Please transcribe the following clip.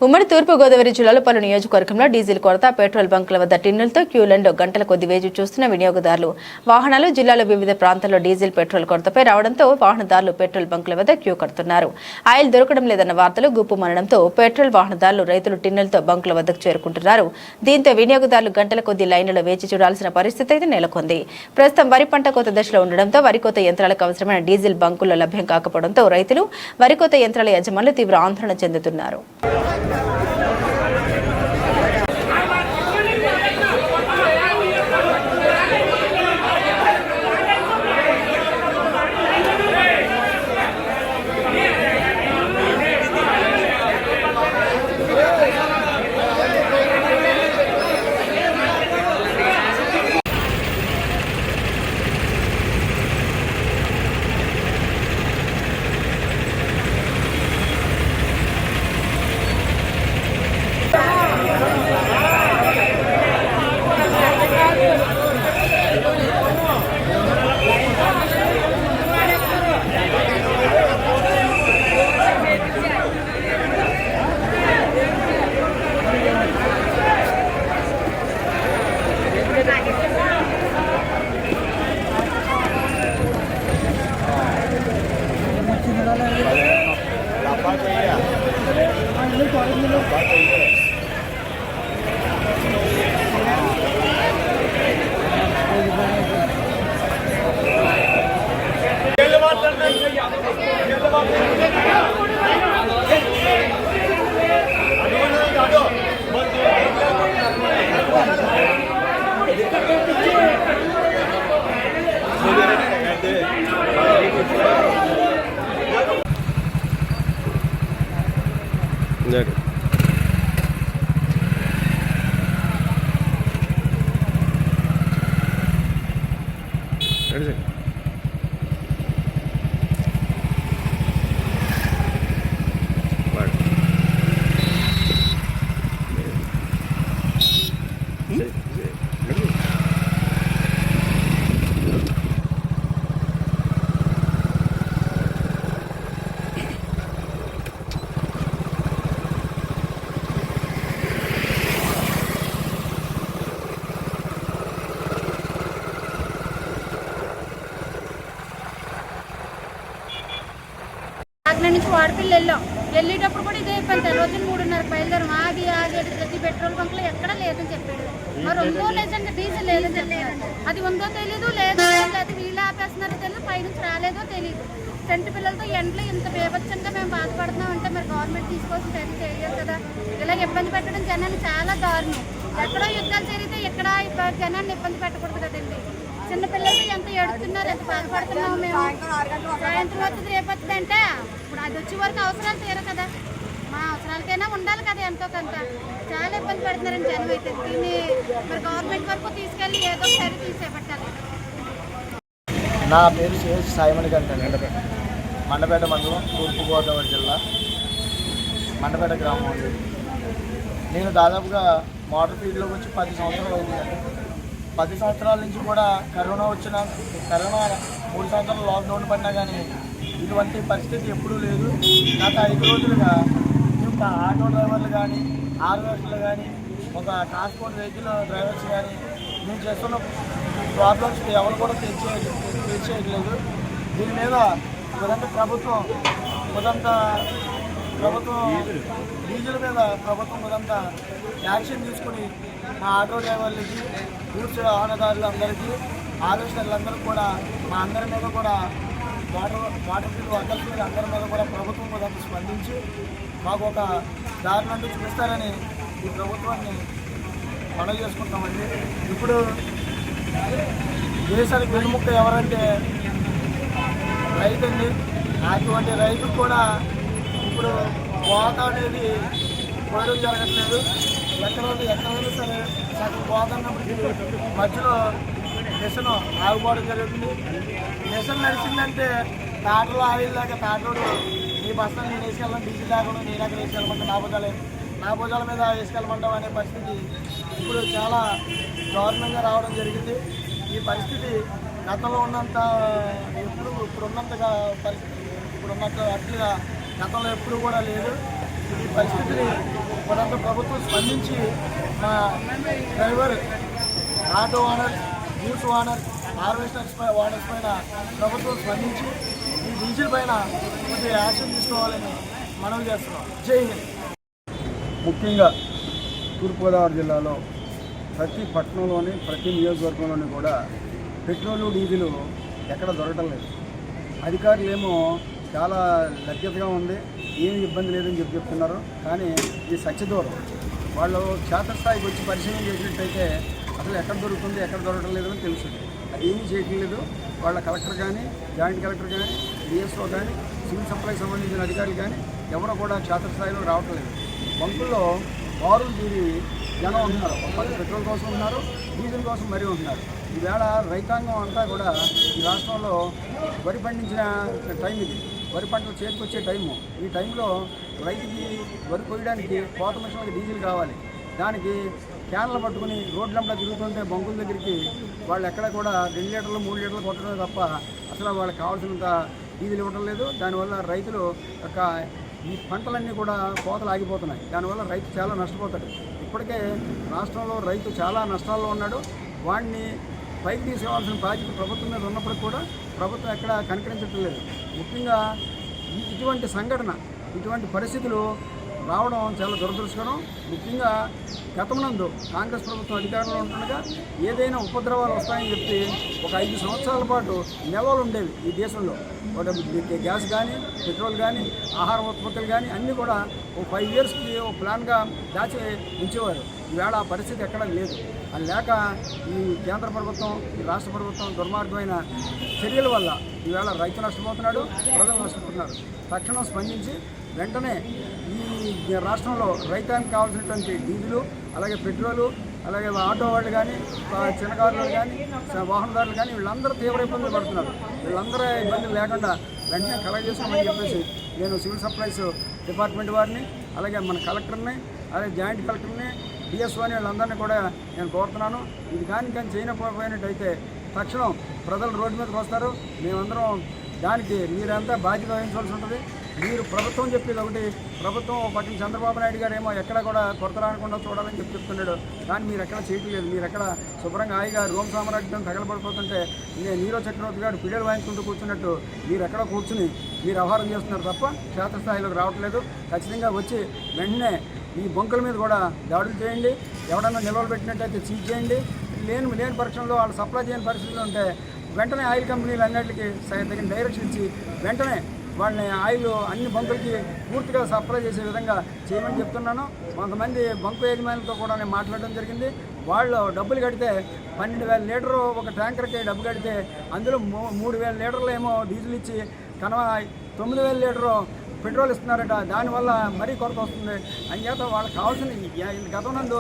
ఉమ్మడి తూర్పుగోదావరి జిల్లాలో పలు నియోజకవర్గంలో డీజిల్ కొరత, పెట్రోల్ బంకుల వద్ద టిన్నులతో క్యూలైన్లో గంటల కొద్ది వేచి చూస్తున్న వినియోగదారులు. వాహనాలు జిల్లాలో వివిధ ప్రాంతాల్లో డీజిల్, పెట్రోల్ కొరతపై రావడంతో వాహనదారులు పెట్రోల్ బంకుల వద్ద క్యూ కడుతున్నారు. ఆయిల్ దొరకడం లేదన్న వార్తలు గుప్పుమనడంతో పెట్రోల్ వాహనదారులు, రైతులు టిన్నులతో బంకుల వద్దకు చేరుకుంటున్నారు. దీంతో వినియోగదారులు గంటల కొద్ది లైన్లలో వేచి చూడాల్సిన పరిస్థితి అయితే నెలకొంది. ప్రస్తుతం వరి పంట కోత దశలో ఉండడంతో వరి కోత యంత్రాలకు అవసరమైన డీజిల్ బంకుల్లో లభ్యం కాకపోవడంతో రైతులు, వరి కోత యంత్రాల యజమానులు తీవ్ర ఆందోళన చెందుతున్నారు. నుంచి వాడపిల్లి వెళ్ళేటప్పుడు కూడా ఇదే ఇబ్బంది. రోజులు 3:30 బయలుదేరం ఆగి ప్రతి పెట్రోల్ బంక్లో ఎక్కడ లేదని చెప్పాడు. మరి ఉందో లేదంటే డీజిల్ లేదని చెప్పారు. అది ఉందో తెలీదు, లేదు లేదు వీళ్ళు ఆపేస్తున్నారో తెలియదు, పైనుంచి రాలేదో తెలియదు. చంటి పిల్లలతో ఎండలో ఇంత బీభత్సంగా మేము బాధపడుతున్నాం అంటే మరి గవర్నమెంట్ తీసుకోవాల్సిన చర్య చేయాలి కదా. ఇలా ఇబ్బంది పెట్టడం జనాన్ని చాలా దారుణం. ఎక్కడో యుద్ధాలు జరిగితే ఇక్కడ జనాన్ని ఇబ్బంది పెట్టకూడదు కదండి. చిన్నపిల్లలతో ఎంత ఏడుతున్నారు, ఎంత బాధపడుతున్నాము మేము. సాయంత్రం వస్తుంది, రేపు వస్తుంది అంటే ఇప్పుడు అది వచ్చే వరకు అవసరాలు తీరవు కదా. మా అవసరాలకైనా ఉండాలి కదా ఎంతో కొంత. చాలా ఇబ్బంది పడుతున్నారని జనం అయితే. దీన్ని మరి గవర్నమెంట్ వరకు తీసుకెళ్ళి ఏదో ఒకసారి తీసేపట్టాలి. నా పేరు సిహెచ్ సాయిమణి గారు, మండపేట మండలం, తూర్పుగోదావరి జిల్లా, మండపేట గ్రామం ఉంది. నేను దాదాపుగా మోటార్ ఫీల్డ్లోకి వచ్చి 10 సంవత్సరాలు అవుతుంది. 10 సంవత్సరాల నుంచి కూడా కరోనా 3 సంవత్సరాలు లాక్డౌన్ పడినా కానీ ఇటువంటి పరిస్థితి ఎప్పుడూ లేదు. గత 5 రోజులుగా ఒక ఆటో డ్రైవర్లు కానీ, ఆర్వేస్లు కానీ, ఒక ట్రాన్స్పోర్ట్ వెహికల్ డ్రైవర్స్ కానీ మేము చేస్తున్న ప్రాబ్లమ్స్ ఎవరు కూడా తెచ్చేయట్లేదు. దీని మీద ప్రభుత్వం డీజిల్ మీద ప్రభుత్వం ఉదంతా యాక్షన్ తీసుకుని మా ఆటో డ్రైవర్లకి, గూడ్స్ వాహనదారులందరికీ, ఆర్వేస్టర్లందరూ కూడా మా అందరి మీద కూడా వాటర్ ఫీల్డ్ వర్కర్స్ మీద అందరి మీద కూడా ప్రభుత్వం కూడా స్పందించి మాకు ఒక దారినంటూ చూపిస్తారని ఈ ప్రభుత్వాన్ని మనవి చేసుకుంటామండి. ఇప్పుడు దేశానికి వెన్నుముక్క ఎవరంటే రైతండి. అటువంటి రైతుకు కూడా ఇప్పుడు కోత అనేది కోయడం జరగట్లేదు. ఎక్కడైనా సరే సగం కోత అన్నప్పటికీ మధ్యలో మిషన్ ఆగిపోవడం జరుగుతుంది. మిషన్ నడిచిందంటే టాటర్లో ఆయిల్ లేక టాటోడు ఈ బస్తాలు నేను వేసుకెళ్ళాను, డీజిల్ లేకుండా నేను అక్కడ వేసుకెళ్ళమంటే నా భుజాల మీద వేసుకెళ్ళమంటాం అనే పరిస్థితి ఇప్పుడు చాలా దారుణంగా రావడం జరిగింది. ఈ పరిస్థితి గతంలో ఉన్నంత ఇప్పుడున్నంతగా పరిస్థితి ఇప్పుడున్నంత అట్లుగా గతంలో ఎప్పుడు కూడా లేదు. ఈ పరిస్థితిని ఇప్పుడంతా ప్రభుత్వం స్పందించి మా driver, auto owner, goods owner, harvesters owners పైన ప్రభుత్వం స్పందించి ఈ డీజిల్ పైన కొద్దిగా యాక్షన్ తీసుకోవాలని మనవి చేస్తున్నాం. జై హింద్. ముఖ్యంగా తూర్పుగోదావరి జిల్లాలో ప్రతి పట్టణంలోని ప్రతి నియోజకవర్గంలోని కూడా పెట్రోలు డీజిల్ ఎక్కడ దొరకటం లేదు. అధికారులు ఏమో చాలా లభ్యతగా ఉంది, ఏమి ఇబ్బంది లేదని చెప్తున్నారు. కానీ ఇది సత్యదూరం. వాళ్ళు క్షేత్రస్థాయికి వచ్చి పరిశీలన చేసినట్టయితే అసలు ఎక్కడ దొరుకుతుంది, ఎక్కడ దొరకడం లేదని తెలుస్తుంది. అది ఏమీ చేయట్లేదు. వాళ్ళ కలెక్టర్ కానీ, జాయింట్ కలెక్టర్ కానీ, డిఎస్ఓ కానీ, సివిల్ సప్లైకి సంబంధించిన అధికారులు కానీ ఎవరు కూడా క్షేత్రస్థాయిలో రావటం లేదు. బంకుల్లో బారులు తీరి జనం ఉంటున్నారు. పది పెట్రోల్ కోసం ఉన్నారు, డీజిల్ కోసం మరీ ఉంటున్నారు. ఈవేళ రైతాంగం అంతా కూడా ఈ రాష్ట్రంలో వరి పండించిన టైం ఇది. వరి పంటలు చేతికొచ్చే టైము. ఈ టైంలో రైతుకి వరి కొయ్యడానికి కోత మిషన్లకి డీజిల్ కావాలి. దానికి క్యాన్లు పట్టుకుని రోడ్లంతా తిరుగుతుంటే బంకుల దగ్గరికి వాళ్ళు ఎక్కడ కూడా 2 లీటర్లు 3 లీటర్లు కొట్టడమే తప్ప అసలు వాళ్ళకి కావాల్సినంత డీజిల్ ఇవ్వడం లేదు. దానివల్ల రైతులు యొక్క ఈ పంటలన్నీ కూడా కోతలు ఆగిపోతున్నాయి. దానివల్ల రైతు చాలా నష్టపోతాడు. ఇప్పటికే రాష్ట్రంలో రైతు చాలా నష్టాల్లో ఉన్నాడు. వాడిని పైకి తీసుకోవాల్సిన బాధ్యత ప్రభుత్వం మీద ఉన్నప్పటికీ కూడా ప్రభుత్వం ఎక్కడ కనికరించడం లేదు. ముఖ్యంగా ఇటువంటి సంఘటన, ఇటువంటి పరిస్థితులు రావడం చాలా దురదృష్టకరం. ముఖ్యంగా గతమునందు కాంగ్రెస్ ప్రభుత్వం అధికారంలో ఉంటుండగా ఏదైనా ఉపద్రవాలు వస్తాయని చెప్పి ఒక 5 సంవత్సరాల పాటు నిల్వలు ఉండేవి ఈ దేశంలో. గ్యాస్ కానీ, పెట్రోల్ కానీ, ఆహార ఉత్పత్తులు కానీ అన్నీ కూడా ఒక 5 ఇయర్స్కి ఒక ప్లాన్గా దాచి ఉంచేవారు. ఈవేళ ఆ పరిస్థితి ఎక్కడా లేదు. అది లేక ఈ కేంద్ర ప్రభుత్వం, ఈ రాష్ట్ర ప్రభుత్వం దుర్మార్గమైన చర్యల వల్ల ఈవేళ రైతు నష్టపోతున్నాడు, ప్రజలు నష్టపోతున్నారు. తక్షణం స్పందించి వెంటనే ఈ రాష్ట్రంలో రైతానికి కావాల్సినటువంటి డీజిలు, అలాగే పెట్రోలు, అలాగే ఆటో వాళ్ళు కానీ, చిన్నకారులు కానీ, వాహనదారులు కానీ వీళ్ళందరూ తీవ్ర ఇబ్బందులు పడుతున్నారు. వీళ్ళందరూ ఇబ్బందులు లేకుండా వెంటనే కలగజేసుకోమని చెప్పేసి నేను సివిల్ సప్లైస్ డిపార్ట్మెంట్ వారిని, అలాగే మన కలెక్టర్ని, అలాగే జాయింట్ కలెక్టర్ని, డిఎస్ఓని వీళ్ళందరినీ కూడా నేను కోరుతున్నాను. ఇది కానీ చేయకపోయినట్టయితే తక్షణం ప్రజలు రోడ్డు మీదకి వస్తారు. మేమందరం దానికి మీరంతా బాధ్యత వహించాల్సి ఉంటుంది. మీరు ప్రభుత్వం చెప్పేది ఒకటి, ప్రభుత్వం పక్కన చంద్రబాబు నాయుడు గారు ఏమో ఎక్కడ కూడా కొరత రాకుండా చూడాలని చెప్తున్నాడు. కానీ మీరు ఎక్కడ చేయట్లేదు. మీరు ఎక్కడ శుభ్రంగా హాయిగా రోమ్ సామ్రాజ్యం తగలబడిపోతుంటే నీరో చక్రవర్తి గారు పిల్లలు వాయించుకుంటూ కూర్చున్నట్టు మీరు ఎక్కడ కూర్చుని మీరు వ్యవహారం చేస్తున్నారు తప్ప క్షేత్రస్థాయిలోకి రావట్లేదు. ఖచ్చితంగా వచ్చి వెంటనే ఈ బంకుల మీద కూడా దాడులు చేయండి. ఎవడన్నా నిల్వలు పెట్టినట్టయితే సీజ్ చేయండి. లేని పక్షంలో వాళ్ళు సప్లై చేయని పరిస్థితులు ఉంటే వెంటనే ఆయిల్ కంపెనీలు అన్నింటికి తగిన డైరెక్షన్ ఇచ్చి వెంటనే వాళ్ళని ఆయిల్ అన్ని బంకులకి పూర్తిగా సప్లై చేసే విధంగా చేయమని చెప్తున్నాను. కొంతమంది బంకు యజమానులతో కూడా నేను మాట్లాడడం జరిగింది. వాళ్ళు డబ్బులు కడితే 12,000 లీటరు ఒక ట్యాంకర్కి డబ్బు కడితే అందులో 3,000 లీటర్లు ఏమో డీజిల్ ఇచ్చి 9,000 లీటరు పెట్రోల్ ఇస్తున్నారట. దానివల్ల మరీ కొరత వస్తుంది. అంచేత వాళ్ళకి కావాల్సిన గతంలో